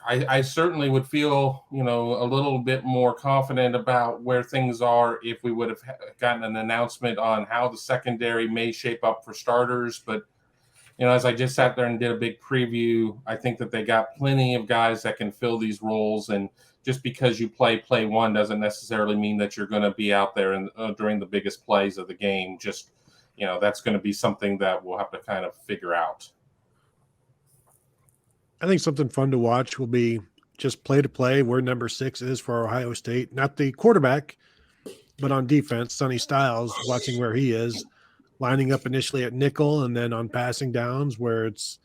I certainly would feel, a little bit more confident about where things are if we would have gotten an announcement on how the secondary may shape up for starters. But, as I just sat there and did a big preview, I think that they got plenty of guys that can fill these roles. And just because you play one doesn't necessarily mean that you're going to be out there during the biggest plays of the game. Just, that's going to be something that we'll have to kind of figure out. I think something fun to watch will be just play to play where number 6 is for Ohio State, not the quarterback, but on defense, Sonny Styles, watching where he is, lining up initially at nickel and then on passing downs where it's,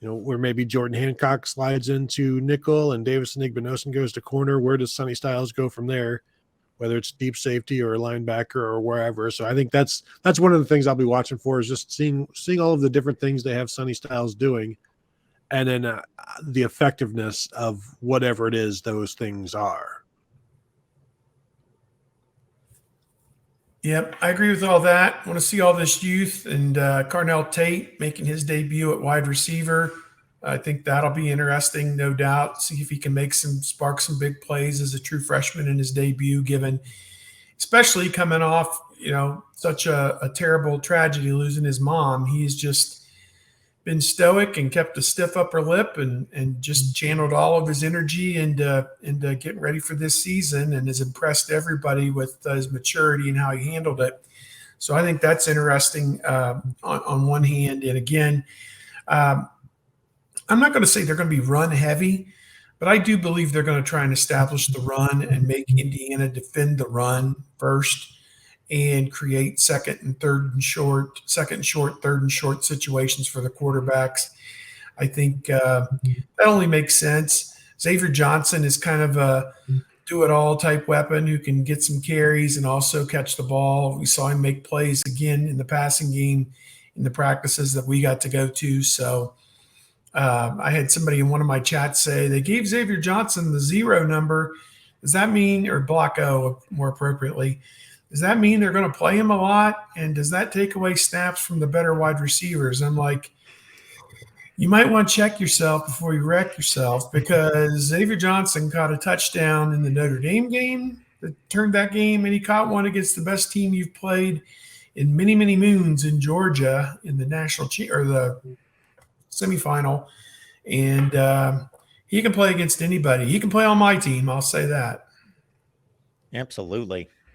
where maybe Jordan Hancock slides into nickel and Davison Igbinosun goes to corner. Where does Sonny Styles go from there, whether it's deep safety or a linebacker or wherever? So I think that's one of the things I'll be watching for, is just seeing all of the different things they have Sonny Styles doing, and then the effectiveness of whatever it is those things are. Yep, I agree with all that. I want to see all this youth, and Carnell Tate making his debut at wide receiver. I think that'll be interesting, no doubt. See if he can spark some big plays as a true freshman in his debut, given especially coming off, such a terrible tragedy, losing his mom. He's just been stoic and kept a stiff upper lip and just channeled all of his energy into getting ready for this season, and has impressed everybody with his maturity and how he handled it. So I think that's interesting on one hand. And again, I'm not going to say they're going to be run heavy, but I do believe they're going to try and establish the run and make Indiana defend the run first and create second and short, third and short situations for the quarterbacks. I think that only makes sense. Xavier Johnson is kind of a do-it-all type weapon who can get some carries and also catch the ball. We saw him make plays again in the passing game in the practices that we got to go to. So I had somebody in one of my chats say they gave Xavier Johnson the 0 number. Does that mean, or block O more appropriately, does that mean they're going to play him a lot? And does that take away snaps from the better wide receivers? I'm like, you might want to check yourself before you wreck yourself, because Xavier Johnson caught a touchdown in the Notre Dame game that turned that game, and he caught one against the best team you've played in many, many moons in Georgia in the the semifinal. And he can play against anybody. He can play on my team, I'll say that. Absolutely.